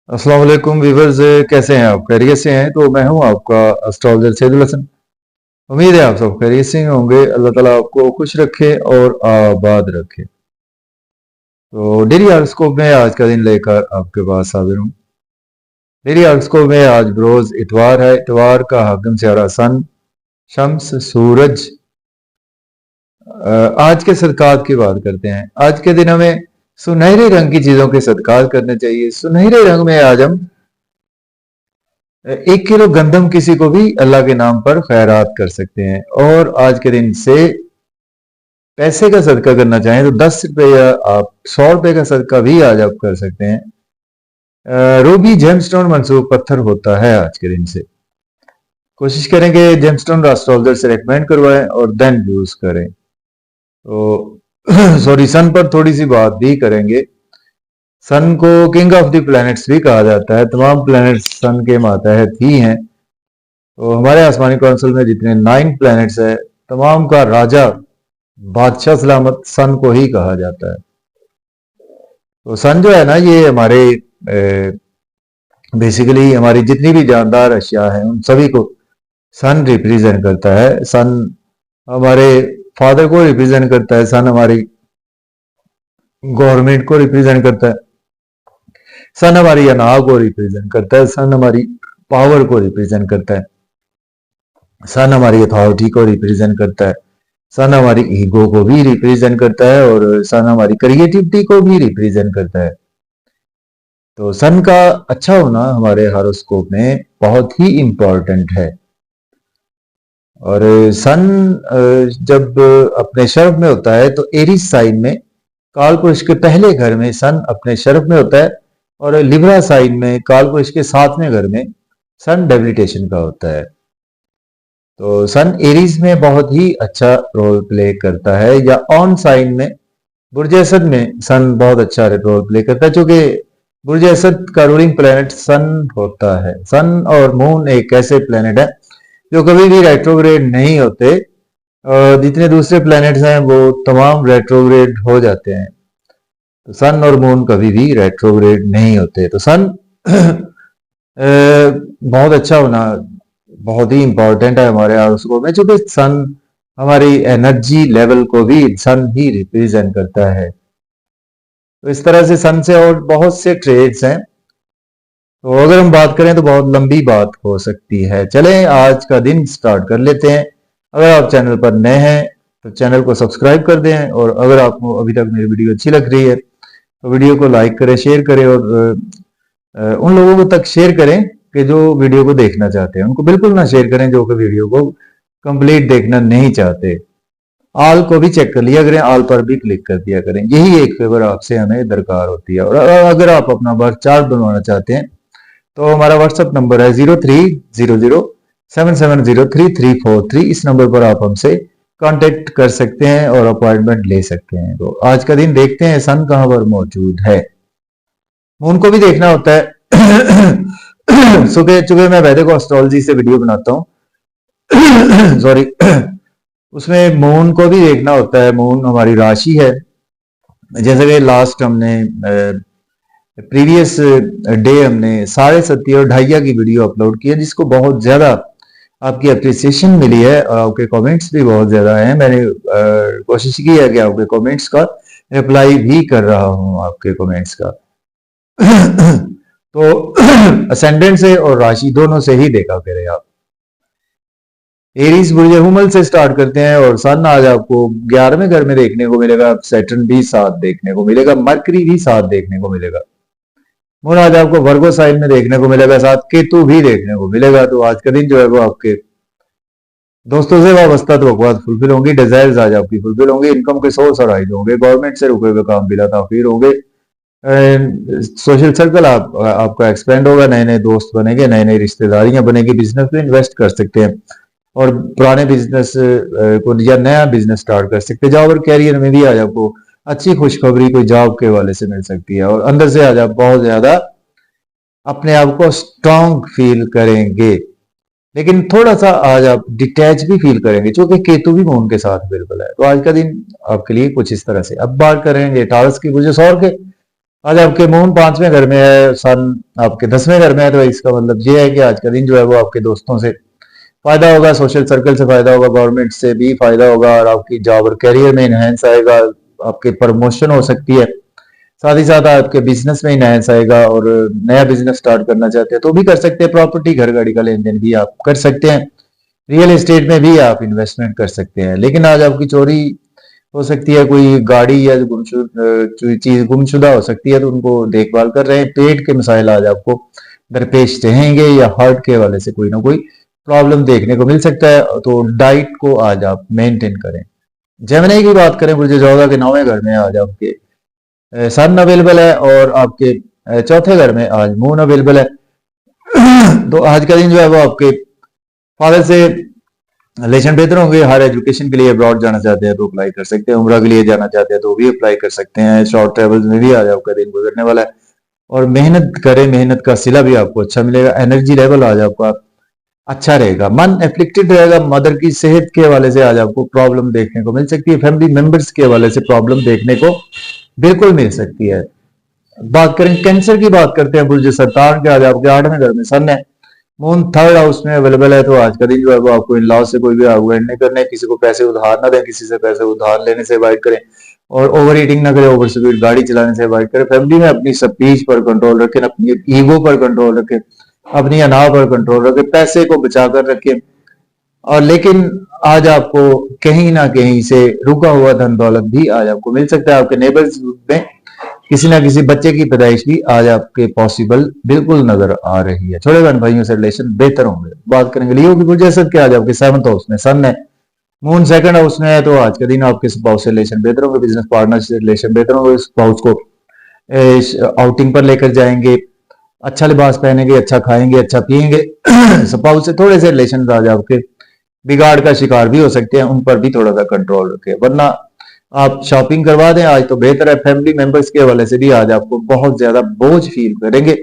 अस्सलाम वालेकुम व्यूवर्स, कैसे हैं आप? खैरियत से हैं? तो मैं हूं आपका एस्ट्रोलॉजर सैदुल हसन। उम्मीद है आप सब खैरियत से होंगे। अल्लाह ताला आपको खुश रखे और आबाद रखे। तो डेली हॉरोस्कोप में आज का दिन लेकर आपके पास हाजिर हूं। डेली हॉरोस्कोप में आज बरोज इतवार है। इतवार का हाकिम सियारा सन, शम्स, सूरज। आज के सदकात की बात करते हैं। आज के दिन हमें सुनहरे रंग की चीजों के सदकात करने चाहिए। सुनहरे रंग में आज हम 1 किलो गंदम किसी को भी अल्लाह के नाम पर खैरात कर सकते हैं। और आज के दिन से पैसे का सदका करना चाहें तो 10 रुपये या आप 100 रुपये का सदका भी आज आप कर सकते हैं। रूबी जेमस्टोन मंसूब पत्थर होता है आज के दिन से। कोशिश करेंगे जेमस्टोन एस्ट्रोलॉजर से रेकमेंड करवाएं और देन यूज करें। तो सॉरी, सन पर थोड़ी सी बात भी करेंगे। सन को किंग ऑफ द प्लैनेट्स भी कहा जाता है। तमाम प्लैनेट्स सन के मातहत ही हैं। तो हमारे आसमानी काउंसिल में जितने 9 प्लैनेट्स है, तमाम का राजा, बादशाह सलामत सन को ही कहा जाता है। तो सन जो है ना, ये हमारे बेसिकली हमारी जितनी भी जानदार अशिया हैं उन सभी को सन रिप्रेजेंट करता है। सन हमारे फादर को रिप्रेजेंट करता है। सन हमारी गवर्नमेंट को रिप्रेजेंट करता है। सन हमारी अना को रिप्रेजेंट करता है। सन हमारी पावर को रिप्रेजेंट करता है। सन हमारी अथॉरिटी को रिप्रेजेंट करता है। सन हमारी ईगो को भी रिप्रेजेंट करता है और सन हमारी क्रिएटिविटी को भी रिप्रेजेंट करता है। तो सन का अच्छा होना हमारे हॉरोस्कोप में बहुत ही इंपॉर्टेंट है। और सन जब अपने शर्फ में होता है तो एरीज साइन में काल पुरुष के पहले घर में सन अपने शर्फ में होता है और लिब्रा साइन में काल पुरुष के 7वें घर में सन डेबिलिटेशन का होता है। तो सन एरीज में बहुत ही अच्छा रोल प्ले करता है। या ऑन साइन में बुर्ज असद में सन बहुत अच्छा रोल प्ले करता है, क्योंकि बुर्ज असद का रूलिंग प्लेनेट सन होता है। सन और मून एक ऐसे प्लेनेट है जो कभी भी रेट्रोग्रेड नहीं होते। जितने दूसरे प्लैनेट्स हैं वो तमाम रेट्रोग्रेड हो जाते हैं। तो सन और मून कभी भी रेट्रोग्रेड नहीं होते। तो सन बहुत अच्छा होना बहुत ही इंपॉर्टेंट है हमारे हॉरोस्कोप में, क्योंकि सन हमारी एनर्जी लेवल को भी सन ही रिप्रेजेंट करता है। तो इस तरह से सन से और बहुत से ट्रेड्स हैं। तो अगर हम बात करें तो बहुत लंबी बात हो सकती है। चलें आज का दिन स्टार्ट कर लेते हैं। अगर आप चैनल पर नए हैं तो चैनल को सब्सक्राइब कर दें, और अगर आपको अभी तक मेरी वीडियो अच्छी लग रही है तो वीडियो को लाइक करें, शेयर करें और उन लोगों को तक शेयर करें कि जो वीडियो को देखना चाहते हैं। उनको बिल्कुल ना शेयर करें जो कि वीडियो को कंप्लीट देखना नहीं चाहते। आल को भी चेक कर लिया करें, आल पर भी क्लिक कर दिया करें। यही एक फेवर आपसे हमें दरकार होती है। और अगर आप अपना बर्थ चार्ट बनवाना चाहते हैं तो हमारा व्हाट्सएप नंबर है 030077033343। इस नंबर पर आप हमसे कांटेक्ट कर सकते हैं और अपॉइंटमेंट ले सकते हैं। तो आज का दिन देखते हैं सन कहां पर मौजूद है। मून को भी देखना होता है। सुबह चूंकि मैं वैदिक एस्ट्रोलॉजी से वीडियो बनाता हूँ सॉरी, उसमें मून को भी देखना होता है। मून हमारी राशि है। जैसे कि लास्ट हमने प्रीवियस डे हमने 7:30 और 2:30 की वीडियो अपलोड की है, जिसको बहुत ज्यादा आपकी अप्रिसिएशन मिली है और आपके कमेंट्स भी बहुत ज्यादा हैं। मैंने कोशिश की है कि आपके कमेंट्स का रिप्लाई भी कर रहा हूं आपके कमेंट्स का। तो असेंडेंट से और राशि दोनों से ही देखा करें आप। एरीज बुर्ज हुमल से स्टार्ट करते हैं और सन आज आपको 11वें घर में देखने को मिलेगा। सैटर्न भी साथ देखने को मिलेगा, मरकरी भी साथ देखने को मिलेगा। मून आज आपको वर्गो साइन में देखने को मिलेगा, साथ केतु भी देखने को मिलेगा। तो आज का दिन जो है वो आपके दोस्तों से वाबस्ता तो फुलफिल होंगी, डिजायर्स आज आपकी फुलफिल होंगी, इनकम के सोर्स अराइज होंगे, गवर्नमेंट से रुके हुए काम बिला ताखीर होंगे, सोशल सर्कल आपका एक्सपेंड होगा, नए नए दोस्त बनेंगे, नई नई रिश्तेदारियां बनेगी, बिजनेस में इन्वेस्ट कर सकते हैं और पुराने बिजनेस को या नया बिजनेस स्टार्ट कर सकते हैं। जॉब और कैरियर में भी आज आपको अच्छी खुशखबरी कोई जॉब के वाले से मिल सकती है और अंदर से आज आप बहुत ज्यादा अपने आप को स्ट्रांग फील करेंगे। लेकिन थोड़ा सा आज आप डिटैच भी फील करेंगे, क्योंकि केतु भी मून के साथ बिल्कुल है। तो आज का दिन आपके लिए कुछ इस तरह से। अब बात करेंगे टारस की बुर्ज सौर के। आज आपके मून 5वें घर में है, सन आपके 10वें घर में है, तो इसका मतलब ये है कि आज का दिन जो है वो आपके दोस्तों से फायदा होगा, सोशल सर्कल से फायदा होगा, गवर्नमेंट से भी फायदा होगा, और आपकी जॉब और करियर में इनहेंस आएगा, आपके प्रमोशन हो सकती है। साथ ही साथ आपके बिजनेस में इनहेंस आएगा, और नया बिजनेस स्टार्ट करना चाहते हैं तो भी कर सकते हैं। प्रॉपर्टी, घर गाड़ी का लेन देन भी आप कर सकते हैं। रियल एस्टेट में भी आप इन्वेस्टमेंट कर सकते हैं। लेकिन आज आपकी चोरी हो सकती है, कोई गाड़ी या चीज गुमशुदा हो सकती है, तो उनको देखभाल कर रहे हैं। पेट के मसाइल आज आपको दरपेश रहेंगे, या हार्ट के हवाले से कोई ना कोई प्रॉब्लम देखने को मिल सकता है, तो डाइट को आज आप मेंटेन करें। जेमिनी की बात करें, बुर्ज जोगा के 9वें घर में आज आपके सन अवेलेबल है, और आपके चौथे घर में आज मून अवेलेबल है। तो आज का दिन जो है वो आपके फादर से रिलेशन बेहतर होंगे। हायर एजुकेशन के लिए अब्रॉड जाना चाहते हैं तो अप्लाई कर सकते हैं। उम्रा के लिए जाना चाहते हैं तो भी अप्लाई कर सकते हैं। शॉर्ट ट्रेवल्स में भी आज आपका दिन गुजरने वाला है, और मेहनत करें, मेहनत का सिला भी आपको अच्छा मिलेगा। एनर्जी लेवल आज आपका अच्छा रहेगा। मन एफ्लिक्टेड रहेगा, मदर की सेहत के हवाले से आज आपको प्रॉब्लम देखने को मिल सकती है। फैमिली मेंबर्स के हवाले से प्रॉब्लम देखने को बिल्कुल मिल सकती है। बात करें कैंसर की, बात करते हैं बुर्ज सरतान के। आज आपके 8वें घर में सन है, मून 3rd हाउस में अवेलेबल है, तो आज का दिन जो है वो आपको इन लॉ से कोई भी आर्गुमेंट नहीं करने, किसी को पैसे उधार ना दें, किसी से पैसे उधार लेने से अवॉइड करें, और ओवर ईटिंग ना करें, ओवर स्पीड गाड़ी चलाने से अवॉइड करें। फैमिली में अपनी स्पीच पर कंट्रोल रखें, अपनी ईगो पर कंट्रोल रखें, अपनी अनाव पर कंट्रोल रखें, पैसे को बचा कर रखें। और लेकिन आज आपको कहीं ना कहीं से रुका हुआ धन दौलत भी आज आपको मिल सकता है। आपके नेबर्स में किसी ना किसी बच्चे की पैदाइश भी आज आपके पॉसिबल बिल्कुल नजर आ रही है। छोटे बहन भाइयों से रिलेशन बेहतर होंगे। बात करेंगे लियो की बुर्ज असद के, आज आपके 7th हाउस में सन है, मून 2nd हाउस में है, तो आज के दिन आपके स्पाउस से रिलेशन बेहतर होंगे, बिजनेस पार्टनर से रिलेशन बेहतर होंगे। स्पाउस को आउटिंग पर लेकर जाएंगे, अच्छा लिबास पहनेंगे, अच्छा खाएंगे, अच्छा पिएंगे। स्पाउस से थोड़े से रिलेशन आज आपके बिगाड़ का शिकार भी हो सकते हैं, उन पर भी थोड़ा सा कंट्रोल रखें, वरना आप शॉपिंग करवा दें आज तो बेहतर है। फैमिली मेंबर्स के हवाले से भी आज आपको बहुत ज्यादा बोझ फील करेंगे,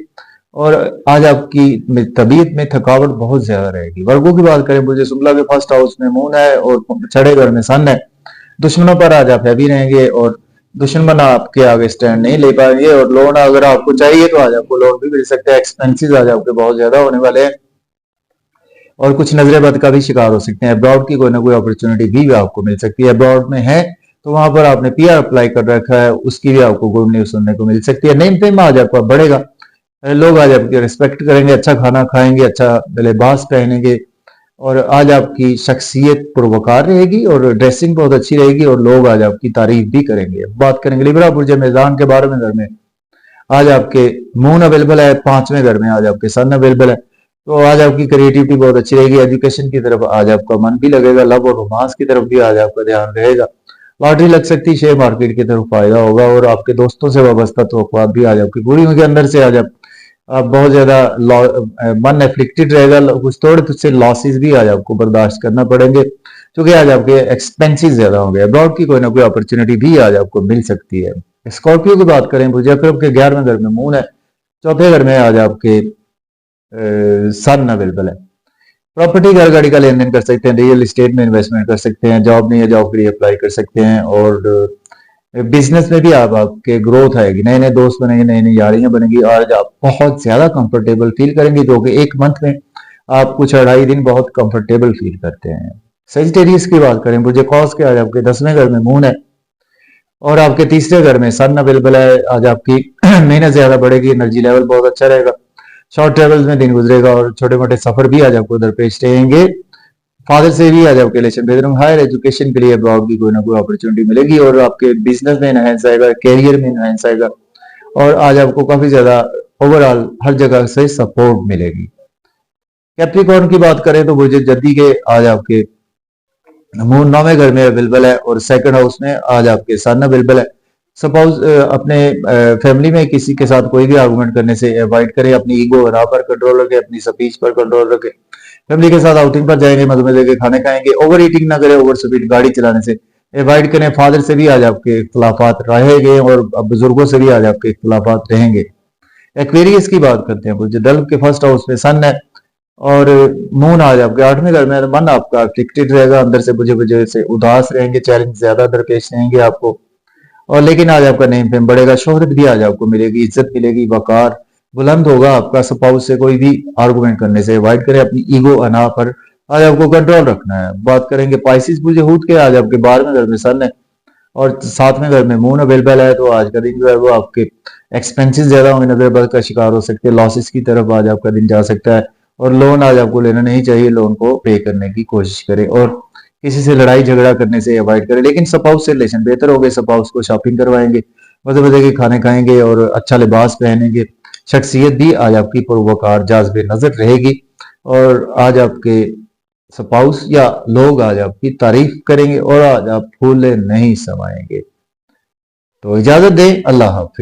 और आज आपकी तबीयत में थकावट बहुत ज्यादा रहेगी। वर्गों की बात करें, मुझे शुक्ला के 1st हाउस में मून है और 6ठे घर में सन है। दुश्मनों पर आज आप हैवी रहेंगे, और दुश्मन आपके आगे स्टैंड नहीं ले पाएंगे, और लोन अगर आपको चाहिए तो आज आपको लोन भी मिल सकता है। एक्सपेंसेस आज आपके बहुत ज्यादा होने वाले हैं, और कुछ नजरे बद का भी शिकार हो सकते हैं। अब्रॉड की कोई ना कोई अपॉर्चुनिटी भी आपको मिल सकती है। अब्रॉड में है तो वहां पर आपने पीआर अप्लाई कर रखा है, उसकी भी आपको गुड न्यूज सुनने को मिल सकती है। नेम फेम आज आपका बढ़ेगा, लोग आज आपकी रिस्पेक्ट करेंगे, अच्छा खाना खाएंगे, अच्छा लिबास पहनेंगे, और आज आपकी शख्सियत पुरवकार रहेगी, और ड्रेसिंग बहुत अच्छी रहेगी, और लोग आज आपकी तारीफ भी करेंगे। बात करेंगे लिब्रा बुर्ज मेज़ान के 12वें घर में, आज आपके मून अवेलेबल है, 5वें घर में आज आपके सन अवेलेबल है, तो आज आपकी क्रिएटिविटी बहुत अच्छी रहेगी। एजुकेशन की तरफ आज आपका मन भी लगेगा, लव और रोमांस की तरफ भी आज आपका ध्यान रहेगा। लॉटरी लग सकती है, शेयर मार्केट की तरफ फायदा होगा, और आपके दोस्तों से वाबस्ता तवक्कुआत भी आज आपकी पूरी होंगी। अंदर से आज आप बहुत ज्यादा मन एफ्लिक्टेड रहेगा, कुछ थोड़े से लॉसेस भी आज आपको बर्दाश्त करना पड़ेंगे, क्योंकि आज आपके एक्सपेंसेस ज्यादा होंगे। अब्रॉड की कोई ना कोई अपॉर्चुनिटी भी आज आपको मिल सकती है। स्कॉर्पियो की बात करें, बुर्ज अकरब के 11वें घर में मून है, 4थे घर में आज आपके सन अवेलेबल है। प्रॉपर्टी, घर गाड़ी का लेन देन कर सकते हैं, रियल एस्टेट में इन्वेस्टमेंट कर सकते हैं, जॉब नहीं है जॉब के लिए अप्लाई कर सकते हैं, और बिजनेस में भी आपके ग्रोथ आएगी, नए नए दोस्त बनेंगे, नई नई यारियां बनेंगी, और आप बहुत ज्यादा कंफर्टेबल फील करेंगे, जो कि एक मंथ में आप कुछ 2.5 दिन बहुत कंफर्टेबल फील करते हैं। सेजिटेरियस की बात करें, मुझे कॉस के आज आपके 10वें घर में मून है, और आपके तीसरे घर में सन अवेलेबल है। आज आपकी मेहनत ज्यादा बढ़ेगी, एनर्जी लेवल बहुत अच्छा रहेगा, शॉर्ट ट्रेवल्स में दिन गुजरेगा, और छोटे मोटे सफर भी आज आपको दरपेश रहेंगे। फादर से भी आज आपके रिलेशन बेहतर होंगे। हायर एजुकेशन के लिए अब्रॉड की कोई ना कोई अपॉर्चुनिटी मिलेगी, और आपके बिजनेस में इनहेंस आएगा, कैरियर में इनहेंस आएगा, और आज आपको काफी ज्यादा ओवरऑल हर जगह से सपोर्ट मिलेगी। कैप्रिकॉर्न की बात करें तो मुझे जल्दी के आज आपके मून 9वें घर में अवेलेबल है, और 2nd हाउस में आज आपके सन अवेलेबल है। सपोज अपने फैमिली में किसी के साथ कोई भी आर्गुमेंट करने से अवॉइड करें, अपनी ईगो राह पर कंट्रोल रखें, अपनी स्पीच पर कंट्रोल रखें। फैमिली के साथ आउटिंग पर जाएंगे, मजे मजे के खाने खाएंगे, ओवर ईटिंग ना करें, ओवर स्पीड गाड़ी चलाने से अवॉइड करें। फादर से भी आज आपके इख्तलाफात रहेंगे, और बुजुर्गों से भी आज आपके इख्तलाफात रहेंगे। एक्वेरियस की बात करते हैं, जो डल्ब के 1st हाउस में सन है, और मून आज आपके 8वें घर में, मन आपका एफ्लिक्टेड रहेगा, अंदर से बुझे बुझे से उदास रहेंगे, चैलेंज ज्यादा दरपेश रहेंगे आपको, और लेकिन आज आपका नेम फेम बढ़ेगा, शोहरत भी आज आपको मिलेगी, इज्जत मिलेगी, वकार बुलंद होगा आपका। स्पाउस से कोई भी आर्गुमेंट करने से अवॉइड करें, अपनी ईगो अना पर आज आपको कंट्रोल रखना है। बात करेंगे पाइसिस पूजे हूत के, आज आपके 12वें घर में सन है और 7वें घर में मून अवेलेबल है, तो आज का दिन जो है वो आपके एक्सपेंसेस ज्यादा होंगे, नजरबद का शिकार हो सकते हैं, लॉसेस की तरफ आज आपका दिन जा सकता है। और लोन आज आपको लेना नहीं चाहिए, लोन को पे करने की कोशिश करें और किसी से लड़ाई झगड़ा करने से अवॉइड करें। लेकिन स्पाउस से रिलेशन बेहतर हो गए, स्पाउस को शॉपिंग करवाएंगे, मजे मजे के खाने खाएंगे और अच्छा लिबास पहनेंगे। शख्सियत भी आज आपकी पुरवकार जाज़बे नजर रहेगी और आज आपके स्पाउस या लोग आज आपकी तारीफ करेंगे और आज आप फूले नहीं समाएंगे। तो इजाजत दें, अल्लाह हाफिज।